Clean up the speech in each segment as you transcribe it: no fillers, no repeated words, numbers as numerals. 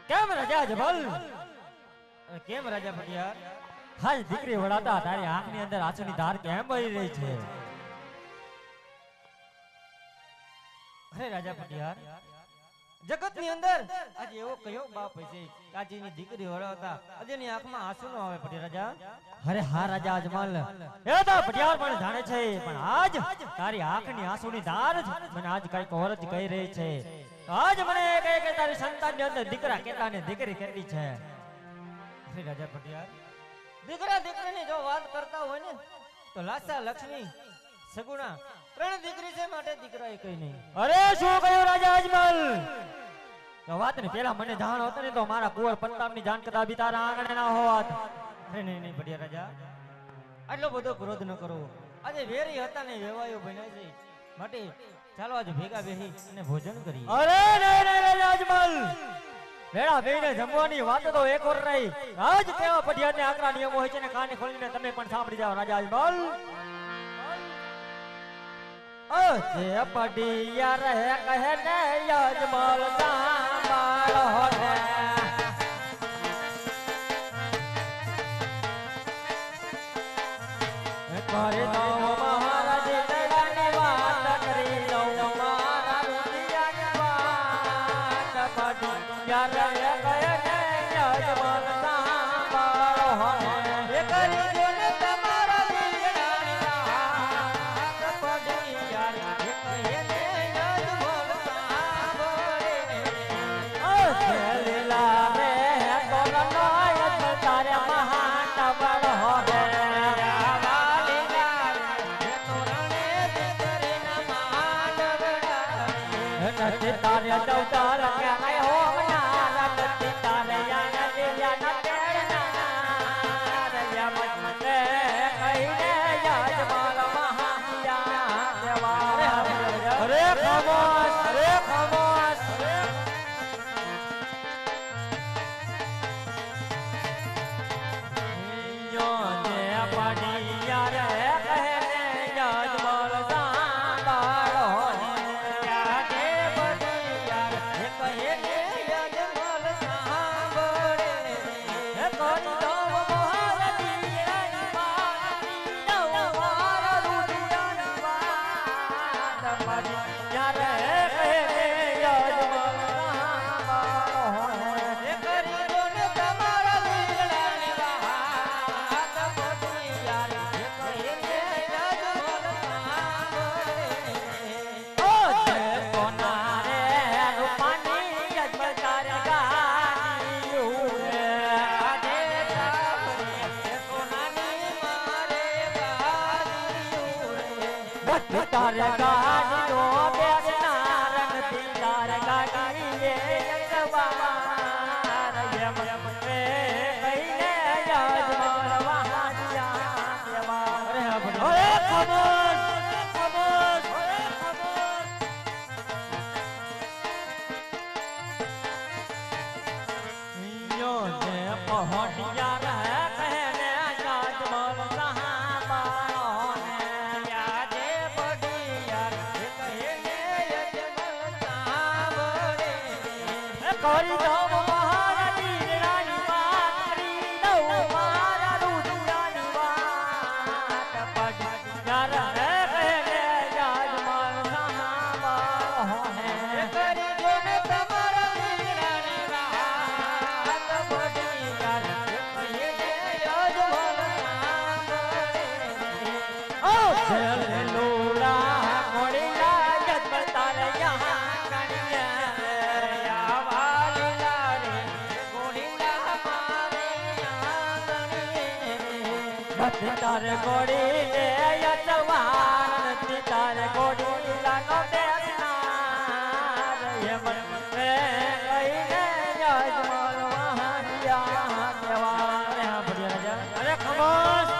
કેમ રાજા જબલ કેમ રાજા પટિયાર હાલ દીકરી વડાતા તારી આંખની અંદર આંસુની ધાર કેમ વહી રહી છે? અરે રાજા પટિયાર જગતની અંદર આજે એવો કયો બાપ હશે કાજીની દીકરી વડાતા અજેની આંખમાં આંસુ ન આવે પટિયાર રાજા? અરે હા રાજા અજમલ એ તો પટિયાર પણ જાણે છે પણ આજ તારી આંખની આંસુની ધાર મને આજ કઈક ઓરજ કહી રહી છે. આજ મને કહે કે તારી સંતાનની અંદર દીકરા કેટલા ને દીકરી કેટલી છે. અરે રાજા પટિયાર દીકરા દીકરીની જો વાત કરતા હોય ને તો લાસા લક્ષ્મી સગુણા ત્રણ દીકરી છે માટે દીકરા એ કઈ નહીં. અરે શું કહ્યું રાજા અજમલ? તો વાત ને પેલા મને જાણ હોત ને તો મારા કુંવર પંતામની જાણ કદા બી તારા આંગણે ના હોત. અરે નહીં નહીં પટિયાર રાજા આટલો બધો ક્રોધ ન કરો. આજે વેરી હતા ને વેવાયો બન્યા છે માટે ચાલો આજે ભેગા બેહી અને ભોજન કરીએ. અરે નહીં નહીં રાજા અજમલ વેળા બેહીને જમવાની વાત તો એક ઓર રહી. આજ કેવા પટિયારને આકરા નિયમો હોય છે ને કાને ખોલીને તમે પણ સાંભળી જાઓ રાજા અજમલ. જે પટિયાર હે કહે ને અજમલ સાંભળો ને કરી દઉં મહારાજ દયાની વાત કરી દઉં મારા રૂપિયાની વાત. પટિયાર હે કહે ને અજમલ સાંભળો ને એ કરી દો ને તમારા દીકરાની વાત. પટિયાર હે કહે ને અજમલ સાંભળે લીલા રે તોરનો તારે મહાટબળ હો રે તારે દૌતાર કે આય હો મના રતી તારે યાના દિયાના તેરના રયા મત કહીને યજમાન મહાયા દેવા. અરે ખામોશ અરે ખામોશ યો જે પડિયાર કહે ને યજમાન સાંભળો તારે ગાડીઓ બેસનાર નથી તારે ગાડીએ યજમાન એમ કહીને યજમાન વહાણ્યા દેવા. અરે ખામોશ ખામોશ યો જે પહોંચ્યા રહે કહે ને યજમાન સાંભળો ને કરી દઉં મારા દીકરાની વાત કરી દઉં મારા રૂપિયાની વાત. પટિયાર હે કહે ને યજમાન સાંભળો ને કરી દો ને તમારા દીકરાની વાત. પટિયાર હે કહે ને યજમાન સાંભળે ઓ છેલે લોડા મોડીલા યજમાન તારે યહાં તારે ગોડી લે યજમાન નથી તારે ગોડી લાનો બેસનાર એમ કહીને યજમાન વહાણ્યા દેવા. અરે ખામોશ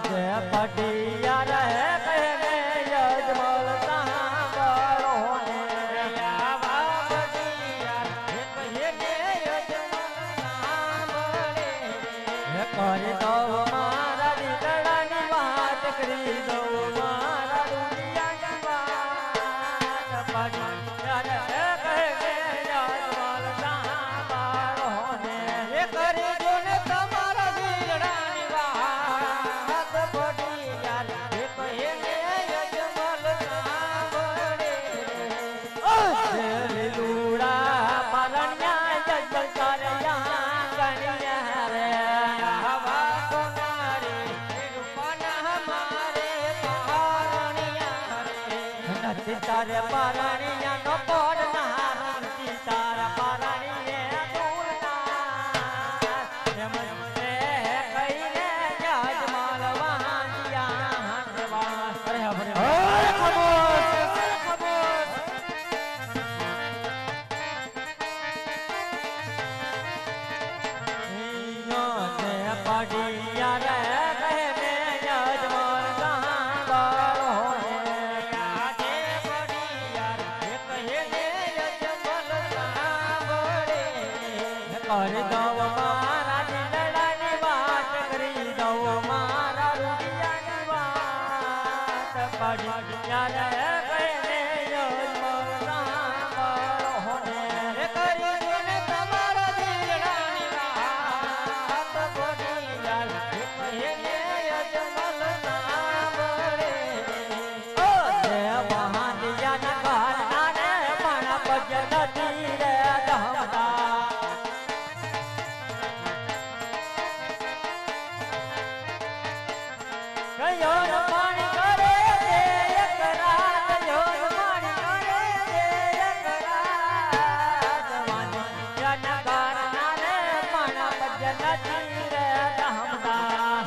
જે પટિયાર હે કહે ને યજમાન સાંભળો ને કરી દઉં મારા દીકરાની વાત. સીતારે પારાણીયા નો પોડ ના સીતારા પારાણીએ દૂરના એમ રે કઈને જજમાલ વાંજિયા હરવા અરે હરે ખમોશ ઈયો તે પડિયા રે કહે જજમાલ ગાંબાળો કરી દઉં મારા દિલડાની વાત કરી દઉં મારા રૂપિયાની વાત પડી યારે કઈને યોજમાં સાંભળો ને કરી દઉં તમારા દિલડાની વાત પડી યારે કઈને યોજમાં સાંભળે ઓ જે મહાદિયાના ઘરના ને પણ પજ નથી રે ધમતા યોન પાણી કરે તે એક રાત યોન પાણી કરે તે એક રાત જવાની જનગર નાને પણ બજનતી રે દહમદા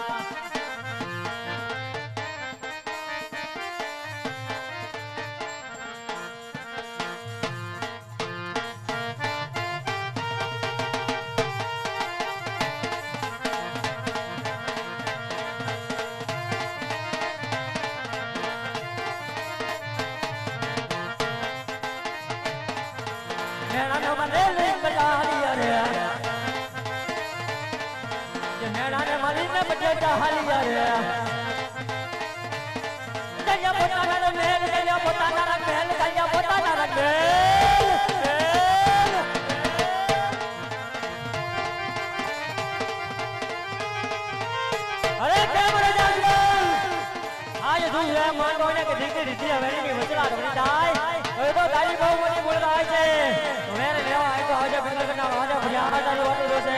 મેળાનો મને લઈ બજારી અરે જે મેળાને મળીને બજેટા હાલી અરે દયા પોતાના મેલ દયા પોતાના મેલ દયા પોતાના મેલ અરે કેમ રે જાગલો આજ દુહે માંડોને કે દીકરી દીધી હવે ની વચલા ધણી જાય હવે તો તારી બહુ મોટી ભૂલ થાય છે મેરે લેવા આઈ તો આજે બિંદર ના વાજે ભજાવા તારી વાતો જોશે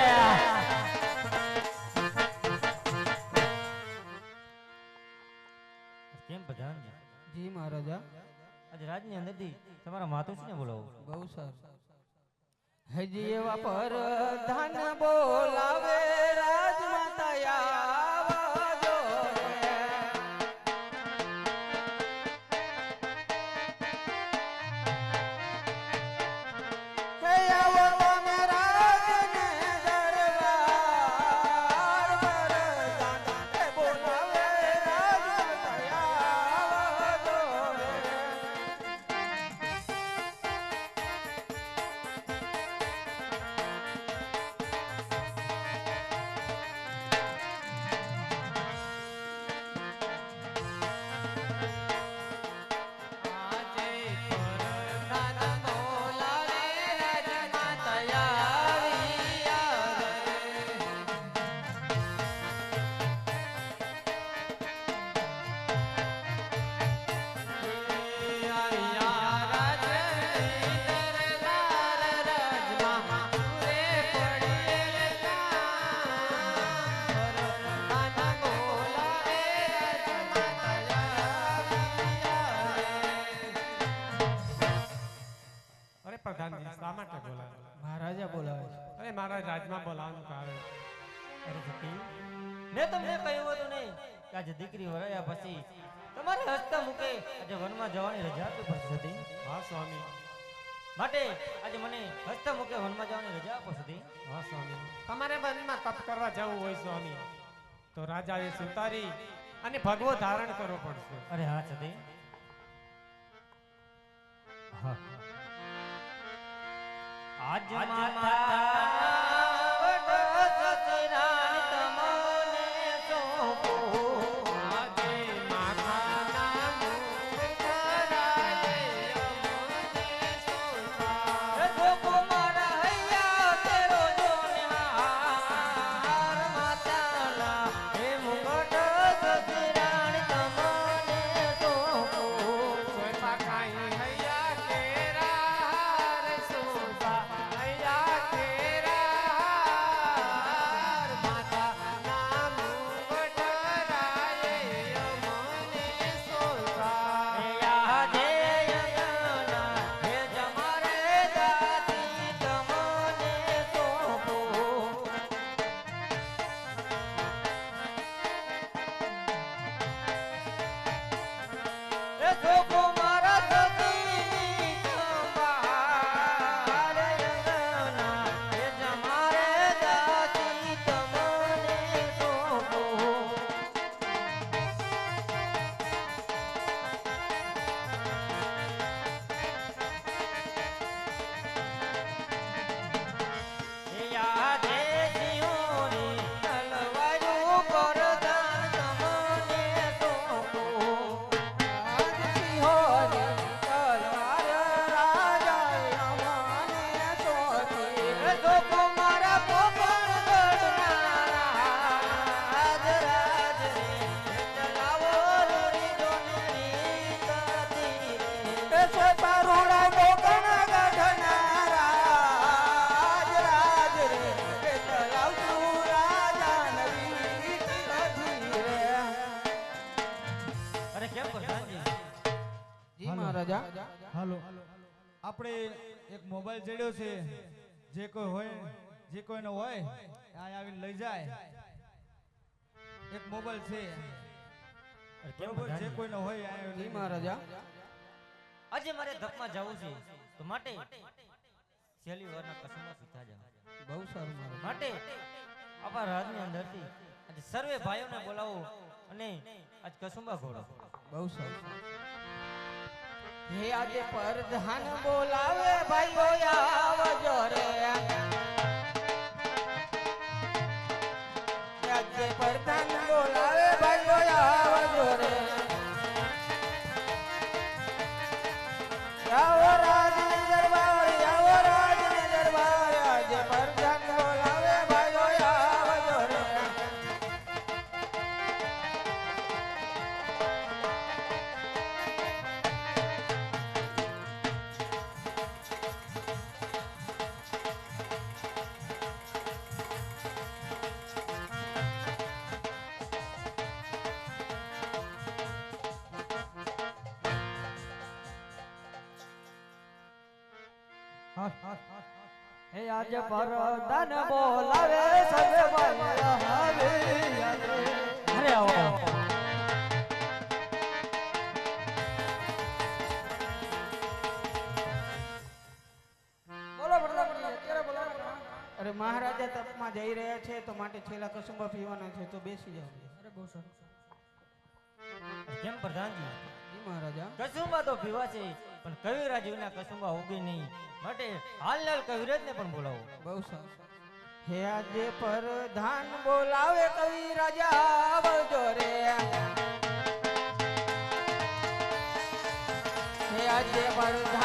કેમ પ્રધાનજી જી મહારાજા આજ રાજની અંદરથી તમારા માતુશ્રીને બોલાવો બહુ સારું હજી એવા પર ધન બોલાવે રાજમાતા આવજો હે આવો તમે રાજને દરબાર પર ધન બોલાવે રાજમાતા આવજો પ્રધાનજી શા માટે બોલાવે? મહારાજા બોલાવે છે. અરે મારા રાજમાં બોલાવવાનું કારણ અરે સતી મેં તમને કહ્યું હતું નહીં કે આજે દીકરી વરાયા પછી તમારે હસતા મૂકે આજે વનમાં જવાની રજા આપવી પડશે સતી હા સ્વામી, માટે આજે મને હસતા મૂકે વનમાં જવાની રજા આપો સતી હા સ્વામી. તમારે વનમાં તપ કરવા જવું હોય સ્વામી તો રાજાએ સુતારી અને ભગવો ધારણ કરવો પડશે. અરે હા સતી હા આજ માતા વડ સસરાની તમને સોંપું આજે માતાના મુખ કરાયે અમને સોંપા. જોકો મારા હૈયા તેરો જોન્યાર માતાલા હે મુગટ સસરાની તમને સોંપું સોંપા કાંઈ હૈયા કેરા રે સોંપા, હૈયા કેરા મહારાજા હાલો આપણે એક મોબાઈલ ચડ્યો છે જે કોઈ હોય જે કોઈનો હોય આ આવીને લઈ જાય એક મોબાઈલ છે અરે કેમ બરોબર જે પ્રધાનજી? કોઈનો હોય આ આવીને જી લઈ જાય. મહારાજા આજે મારે ધપમાં જવું છે તો માટે છેલ્લી વારના કસમમાં પીતા જાઓ બહુ સારું મહારાજ માટે આપણા રાજની અંદરથી આજે સર્વે ભાઈઓને બોલાવો અને આજ કસુંબા ઘોડો બહુ સારું હે આજે પરધાન બોલાવે ભાઈઓ આવજો રે આજે પરધાન બોલાવે ભાઈઓ આવજો રે આવો રાજની દરબાર આવો રાજની દરબાર આજે પરધાન બોલાવે ભાઈઓ આવજો રે હે આજ પરદાન બોલાવે સર્વે ભાઈઓ આવે અરે આવો બોલો અત્યારે બોલો અરે મહારાજા તપમાં જઈ રહ્યા છે તો માટે છેલ્લા કસુંબા પીવાના છે તો બેસી જાઓ અરે બહુ સારું કેમ પ્રધાનજી જી મહારાજા કસુંબા તો પીવા છે પણ કવિરાજ વિના કસુંબા ઉગી નહીં માટે હાલ કવિરાજને પણ બોલાવો બહુ સારું હે આજે પરધાન બોલાવે કવિ રાજા આવજો રે હે આજે પરધાન